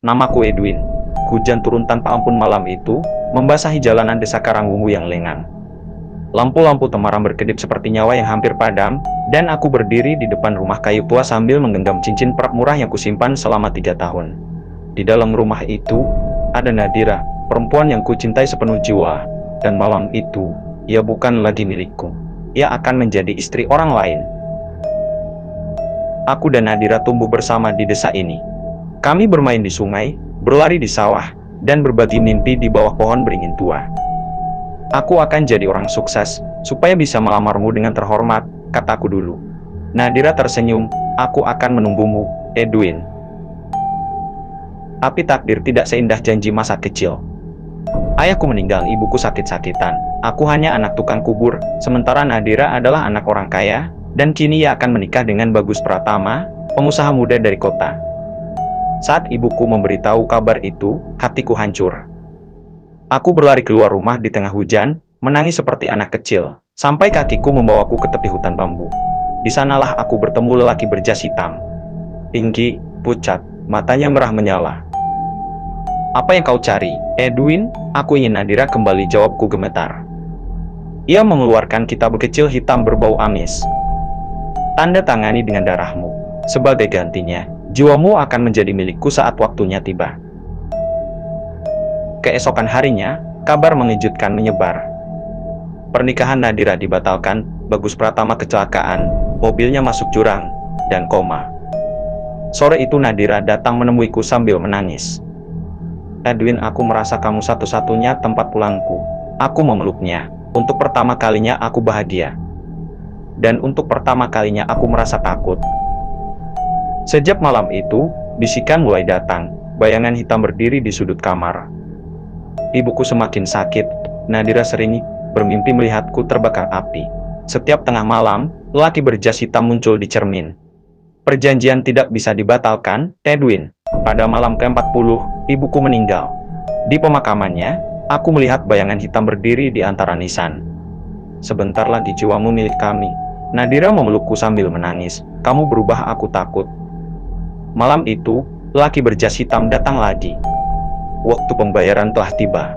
Namaku Edwin. Hujan turun tanpa ampun malam itu, membasahi jalanan desa Karangwungu yang lengang. Lampu-lampu temaram berkedip seperti nyawa yang hampir padam, dan aku berdiri di depan rumah kayu tua sambil menggenggam cincin perak murah yang kusimpan selama 3 tahun. Di dalam rumah itu, ada Nadira, perempuan yang kucintai sepenuh jiwa, dan malam itu, ia bukan lagi milikku. Ia akan menjadi istri orang lain. Aku dan Nadira tumbuh bersama di desa ini. Kami bermain di sungai, berlari di sawah, dan berbagi mimpi di bawah pohon beringin tua. Aku akan jadi orang sukses, supaya bisa melamarmu dengan terhormat, kataku dulu. Nadira tersenyum, aku akan menunggumu, Edwin. Tapi takdir tidak seindah janji masa kecil. Ayahku meninggal, ibuku sakit-sakitan. Aku hanya anak tukang kubur, sementara Nadira adalah anak orang kaya, dan kini ia akan menikah dengan Bagus Pratama, pengusaha muda dari kota. Saat ibuku memberitahu kabar itu, hatiku hancur. Aku berlari keluar rumah di tengah hujan, menangis seperti anak kecil, sampai kakiku membawaku ke tepi hutan bambu. Di sanalah aku bertemu lelaki berjas hitam. Tinggi, pucat, matanya merah menyala. Apa yang kau cari, Edwin? Aku ingin Nadira kembali, jawabku gemetar. Ia mengeluarkan kitab kecil hitam berbau amis. Tanda tangani dengan darahmu. Sebagai gantinya, jiwamu akan menjadi milikku saat waktunya tiba. Keesokan harinya, kabar mengejutkan menyebar. Pernikahan Nadira dibatalkan, Bagus Pratama kecelakaan, mobilnya masuk jurang, dan koma. Sore itu Nadira datang menemuiku sambil menangis. Edwin, aku merasa kamu satu-satunya tempat pulangku. Aku memeluknya. Untuk pertama kalinya aku bahagia. Dan untuk pertama kalinya aku merasa takut. Sejak malam itu, bisikan mulai datang. Bayangan hitam berdiri di sudut kamar. Ibuku semakin sakit. Nadira sering bermimpi melihatku terbakar api. Setiap tengah malam, lelaki berjas hitam muncul di cermin. Perjanjian tidak bisa dibatalkan, Edwin. Pada malam ke-40, ibuku meninggal. Di pemakamannya, aku melihat bayangan hitam berdiri di antara nisan. Sebentar lagi jiwamu milik kami. Nadira memelukku sambil menangis. Kamu berubah, aku takut. Malam itu, lelaki berjas hitam datang lagi. Waktu pembayaran telah tiba.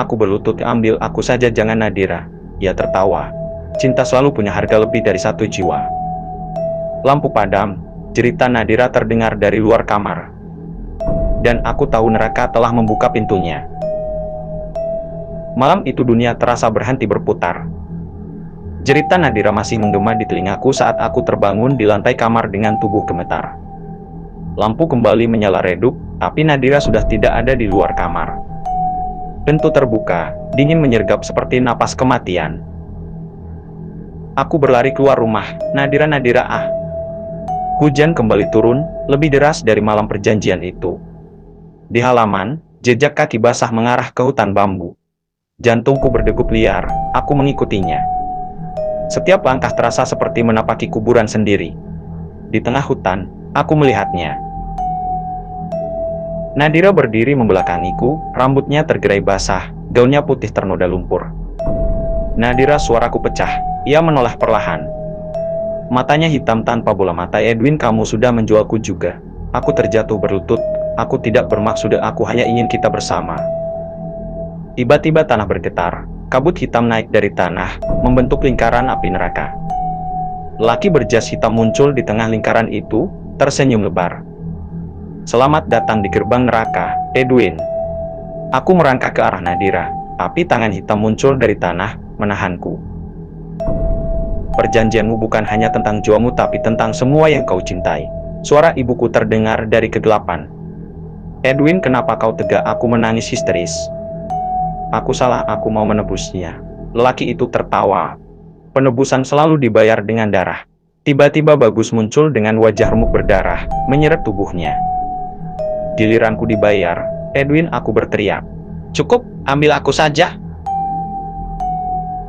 Aku berlutut, ambil aku saja, jangan Nadira. Ia tertawa. Cinta selalu punya harga lebih dari 1 jiwa. Lampu padam, cerita Nadira terdengar dari luar kamar. Dan aku tahu neraka telah membuka pintunya. Malam itu dunia terasa berhenti berputar. Cerita Nadira masih menggema di telingaku saat aku terbangun di lantai kamar dengan tubuh gemetar. Lampu kembali menyala redup, tapi Nadira sudah tidak ada di luar kamar. Pintu terbuka, dingin menyergap seperti napas kematian. Aku berlari keluar rumah, Nadira, Nadira, ah. Hujan kembali turun, lebih deras dari malam perjanjian itu. Di halaman, jejak kaki basah mengarah ke hutan bambu. Jantungku berdegup liar, aku mengikutinya. Setiap langkah terasa seperti menapaki kuburan sendiri. Di tengah hutan, aku melihatnya. Nadira berdiri membelakangiku, rambutnya tergerai basah, gaunnya putih ternoda lumpur. Nadira, suaraku pecah. Ia menoleh perlahan. Matanya hitam tanpa bola mata. Edwin, kamu sudah menjualku juga. Aku terjatuh berlutut. Aku tidak bermaksud, aku hanya ingin kita bersama. Tiba-tiba tanah bergetar. Kabut hitam naik dari tanah, membentuk lingkaran api neraka. Lelaki berjas hitam muncul di tengah lingkaran itu, tersenyum lebar. Selamat datang di gerbang neraka, Edwin. Aku merangkak ke arah Nadira, tapi tangan hitam muncul dari tanah, menahanku. Perjanjianmu bukan hanya tentang jiwamu tapi tentang semua yang kau cintai. Suara ibuku terdengar dari kegelapan. Edwin, kenapa kau tega? Aku menangis histeris. Aku salah, aku mau menebusnya. Lelaki itu tertawa. Penebusan selalu dibayar dengan darah. Tiba-tiba Bagus muncul dengan wajah remuk berdarah, menyeret tubuhnya. Giliranku dibayar, Edwin, aku berteriak. Cukup, ambil aku saja.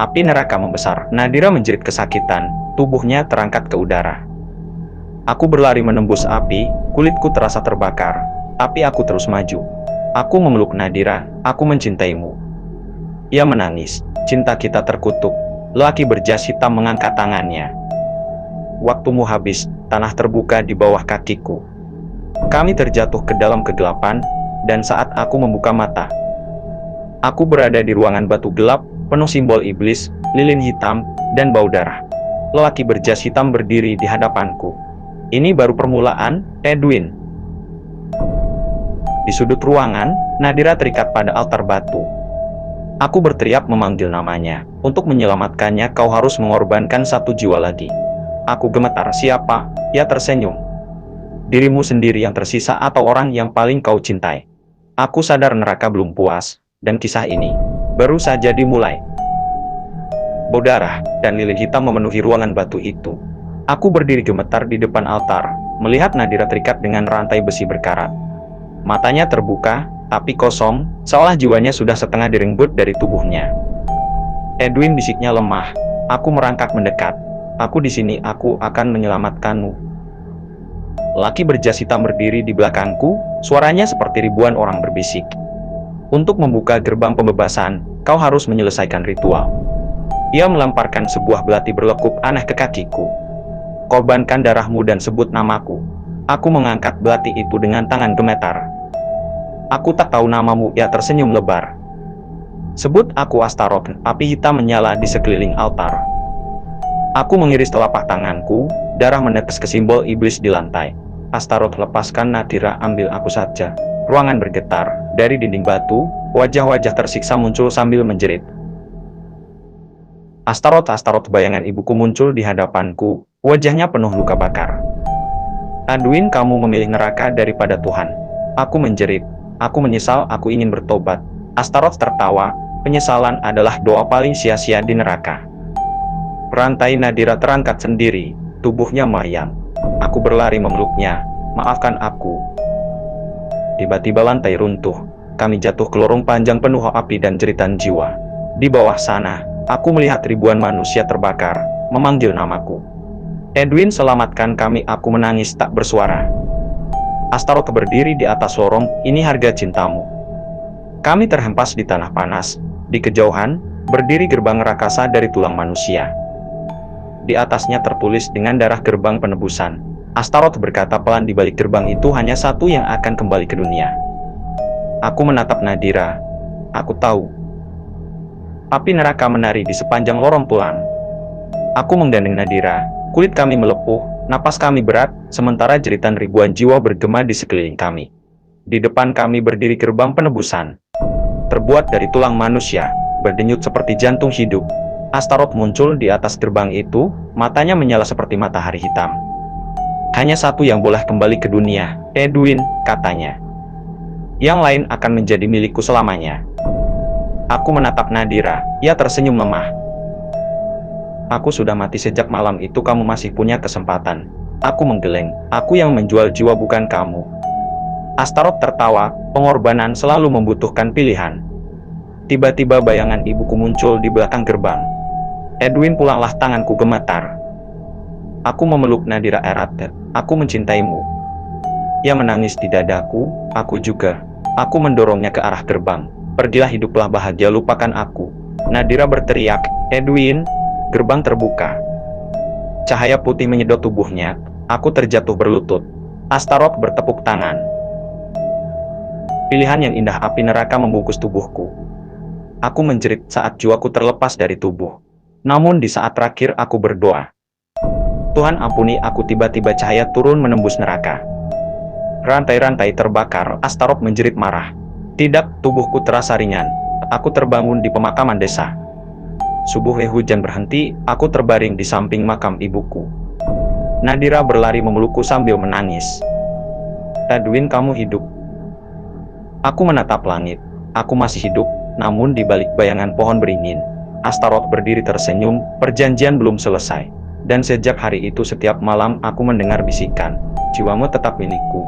Api neraka membesar. Nadira menjerit kesakitan, tubuhnya terangkat ke udara. Aku berlari menembus api, kulitku terasa terbakar. Tapi aku terus maju. Aku memeluk Nadira, aku mencintaimu. Ia menangis, cinta kita terkutuk. Lelaki berjas hitam mengangkat tangannya. Waktumu habis, tanah terbuka di bawah kakiku. Kami terjatuh ke dalam kegelapan, dan saat aku membuka mata, aku berada di ruangan batu gelap, penuh simbol iblis, lilin hitam, dan bau darah. Lelaki berjas hitam berdiri di hadapanku. Ini baru permulaan, Edwin. Di sudut ruangan, Nadira terikat pada altar batu. Aku berteriak memanggil namanya. Untuk menyelamatkannya kau harus mengorbankan satu jiwa lagi. Aku gemetar. Siapa? Ia tersenyum. Dirimu sendiri yang tersisa atau orang yang paling kau cintai. Aku sadar neraka belum puas, dan kisah ini baru saja dimulai. Bau darah dan lilin hitam memenuhi ruangan batu itu. Aku berdiri gemetar di depan altar, melihat Nadira terikat dengan rantai besi berkarat. Matanya terbuka, tapi kosong, seolah jiwanya sudah setengah direnggut dari tubuhnya. Edwin, bisiknya lemah. Aku merangkak mendekat. Aku di sini, aku akan menyelamatkanmu. Laki berjas hitam berdiri di belakangku, suaranya seperti ribuan orang berbisik. Untuk membuka gerbang pembebasan, kau harus menyelesaikan ritual. Ia melemparkan sebuah belati berlekuk aneh ke kakiku. Korbankan darahmu dan sebut namaku. Aku mengangkat belati itu dengan tangan gemetar. Aku tak tahu namamu, ia tersenyum lebar. Sebut aku Astaroth. Api hitam menyala di sekeliling altar. Aku mengiris telapak tanganku, darah menetes ke simbol iblis di lantai. Astaroth, lepaskan Nadira, ambil aku saja. Ruangan bergetar. Dari dinding batu, wajah-wajah tersiksa muncul sambil menjerit. Astaroth, Astaroth, bayangan ibuku muncul di hadapanku. Wajahnya penuh luka bakar. Edwin, kamu memilih neraka daripada Tuhan. Aku menjerit. Aku menyesal, aku ingin bertobat. Astaroth tertawa. Penyesalan adalah doa paling sia-sia di neraka. Rantai Nadira terangkat sendiri. Tubuhnya melayang. Aku berlari memeluknya. Maafkan aku. Tiba-tiba lantai runtuh. Kami jatuh ke lorong panjang penuh api dan jeritan jiwa. Di bawah sana, aku melihat ribuan manusia terbakar, memanggil namaku. Edwin, selamatkan kami, aku menangis tak bersuara. Astaroth berdiri di atas lorong, ini harga cintamu. Kami terhempas di tanah panas. Di kejauhan, berdiri gerbang rakasa dari tulang manusia. Di atasnya tertulis dengan darah gerbang penebusan. Astaroth berkata pelan, di balik gerbang itu hanya satu yang akan kembali ke dunia. Aku menatap Nadira. Aku tahu. Api neraka menari di sepanjang lorong tulang. Aku menggandeng Nadira. Kulit kami melepuh, napas kami berat, sementara jeritan ribuan jiwa bergema di sekeliling kami. Di depan kami berdiri gerbang penebusan. Terbuat dari tulang manusia, berdenyut seperti jantung hidup. Astaroth muncul di atas gerbang itu, matanya menyala seperti matahari hitam. Hanya satu yang boleh kembali ke dunia, Edwin, katanya. Yang lain akan menjadi milikku selamanya. Aku menatap Nadira, ia tersenyum lemah. Aku sudah mati sejak malam itu, kamu masih punya kesempatan. Aku menggeleng, aku yang menjual jiwa bukan kamu. Astaroth tertawa, pengorbanan selalu membutuhkan pilihan. Tiba-tiba bayangan ibuku muncul di belakang gerbang. Edwin, pulanglah, tanganku gemetar. Aku memeluk Nadira erat, aku mencintaimu. Ia menangis di dadaku, aku juga. Aku mendorongnya ke arah gerbang. Pergilah, hiduplah bahagia, lupakan aku. Nadira berteriak, Edwin. Gerbang terbuka. Cahaya putih menyedot tubuhnya. Aku terjatuh berlutut. Astaroth bertepuk tangan. Pilihan yang indah, api neraka membungkus tubuhku. Aku menjerit saat jiwaku terlepas dari tubuh. Namun di saat terakhir aku berdoa. Tuhan, ampuni aku. Tiba-tiba cahaya turun menembus neraka. Rantai-rantai terbakar. Astaroth menjerit marah. Tidak, tubuhku terasa ringan. Aku terbangun di pemakaman desa. Subuh hujan berhenti, aku terbaring di samping makam ibuku. Nadira berlari memelukku sambil menangis. Edwin, kamu hidup. Aku menatap langit. Aku masih hidup, namun di balik bayangan pohon beringin. Astaroth berdiri tersenyum, perjanjian belum selesai. Dan sejak hari itu setiap malam aku mendengar bisikan, jiwamu tetap milikku.